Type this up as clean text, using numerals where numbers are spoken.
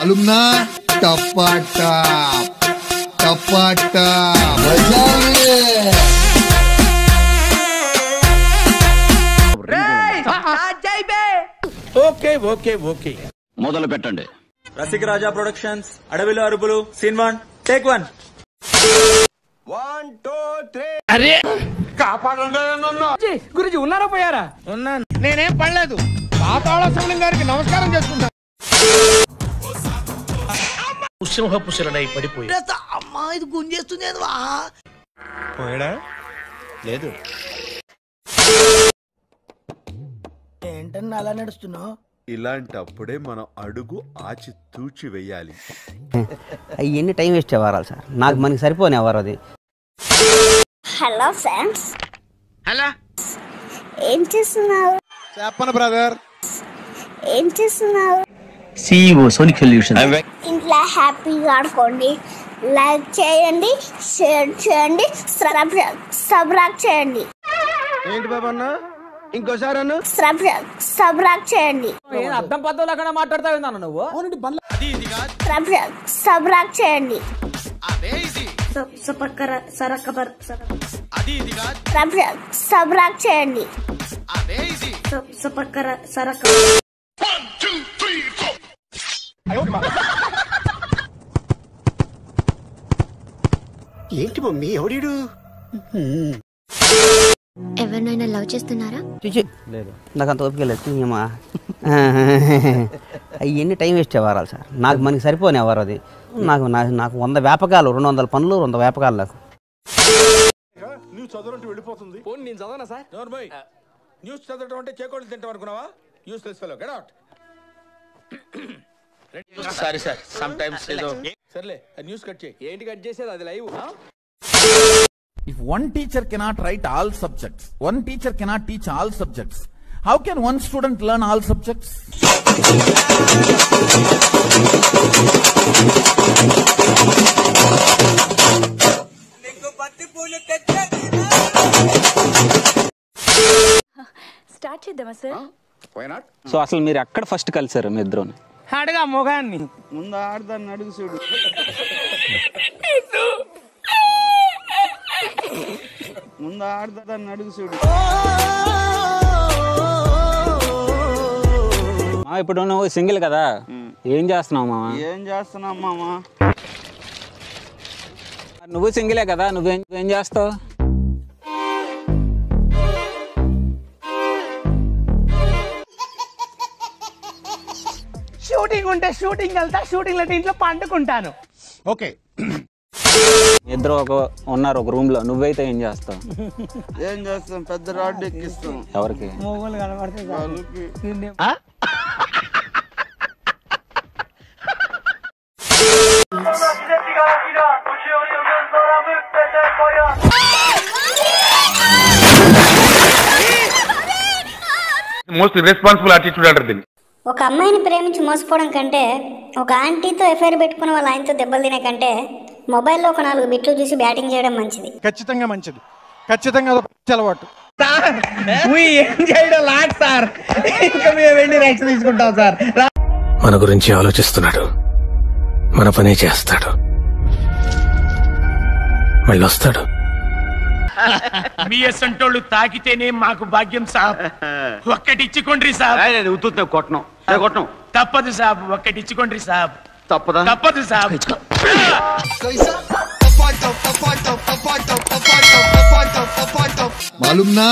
अलुमना टपाटा टपाटा okay okay okay మొదలు పెట్టండి. రసిక రాజా productions అడవిలో అరుపులు సీన్ 1 టేక్ 1 1 2 3 అరే కాపాడండి గురుజీ ఉన్నారా పోయారా? ఉన్నాను. నేనేం పడలేదు. పాతాళ శివలింగం గారికి నమస్కారం చేసుకుంటా. సింహపుశలనై పడిపోయి అమ్మా ఇది గుంజేస్తుంది పోయాడా లేదు. ఏంటన్నా అలా నడుస్తున్నావు? ఇలాంటప్పుడే మనం అడుగు ఆచి తూచి వెయ్యాలి. ఎన్ని టైం వేస్ట్ అవ్వాలి సార్, నాకు మనకి సరిపోని అవ్వరు అది. Hello friends. హలో ఏం చేస్తున్నారు? చెప్పను బ్రదర్. ఏం చేస్తున్నారు? CEO sonic solution. ఇంట్లో హ్యాపీగా ఆడుకోండి. లైక్ చేయండి, షేర్ చేయండి, సబ్స్క్రైబ్ చేయండి. ఏంటి బాబన్న ఇంకోసారి అన్న సబ్స్క్రైబ్ చేయండి. అర్థం పద్ధతులు అక్కడ మాట్లాడతావు నువ్వు. సబ్స్క్రైబ్ చేయండి. సబ్స్క్రైబ్ చేయండి. ఏంటి మమ్మీ ఎవడీడు? ఎవరినైనా లవ్ చేస్తున్నారా? లేదు, నాకు అంత ఓపిక లేదు. ఎన్ని టైం వేస్ట్ అవ్వాలి సార్, నాకు మనకి సరిపోని అవ్వరు అది. నాకు 100 వ్యాపకాలు, 200 పనులు, 100 వ్యాపకాలు నాకు. న్యూస్ చదవడం వెళ్ళిపోతుంది. నేను చదవనా సార్? న్యూస్ చదవడం అంటే చేకోళ్ళు తింటాం అనుకున్నావా? న్యూస్ తెలుసుకో. Get out. Sorry sir, some times ఏదో. సర్లే న్యూస్ కట్ చేయి. ఏంటి కట్ చేసేది? అది live. If one teacher cannot write all subjects, one teacher cannot teach all subjects, how can one student learn all subjects? Start చేద్దామా sir? So అసలు మీరు ఎక్కడ ఫస్ట్ కలిసారు మీ ఇద్దరు? అడగా మొగాన్ని ముందు ఆడదాన్ని అడుగు చూడు. ముందు ఆడదాన్ని అడుగు చూడు. ఇప్పుడు నువ్వు సింగిల్ కదా, ఏం చేస్తున్నావు మామ? ఏం చేస్తున్నావు మామా? నువ్వు సింగిలే కదా, నువ్వేం చేస్తావు? షూటింగ్ ఉంటే షూటింగ్ వెళ్తా, షూటింగ్ అంటే ఇంట్లో పండుకుంటాను. ఓకే ఇద్దరు ఉన్నారు ఒక రూమ్ లో, నువ్వైతే ఏం చేస్తావు? ఏం చేస్తాం, పెద్ద రాడ్ ఎక్కిస్తాం. ఎవరికి? మొగోళ్ళు కనబడితే మోస్ట్ ఇర్రెస్పాన్సిబుల్ యాటిట్యూడ్ అంటారు దీన్ని. ఒక అమ్మాయిని ప్రేమించి మోసపోవడం కంటే, ఒక ఆంటీతో ఎఫ్ఐఆర్ పెట్టుకుని వాళ్ళ ఆయనతో దెబ్బలు తినే కంటే, మొబైల్లో ఒక 4 బిట్లు చూసి బ్యాటింగ్ చేయడం మంచిది. ఖచ్చితంగా మంచిది. ఖచ్చితంగా అలవాటు. ఏం చేయడం లాట్ సార్, ఇంకా మేము వెళ్ళి రైట్స్ తీసుకుంటాం సార్. మన గురించి ఆలోచిస్తున్నాడు, మన పనే చేస్తాడు, మళ్ళీ వస్తాడు. మీ అసంటోళ్ళు తాకితేనే మాకు భాగ్యం సాబ్. ఒక్కటిచ్చుకోండి సాబ్. కొట్టను తప్పదు సాబ్, ఒక్కటిచ్చుకోండి సాబ్. తప్పదు సాబ్. मालूम ना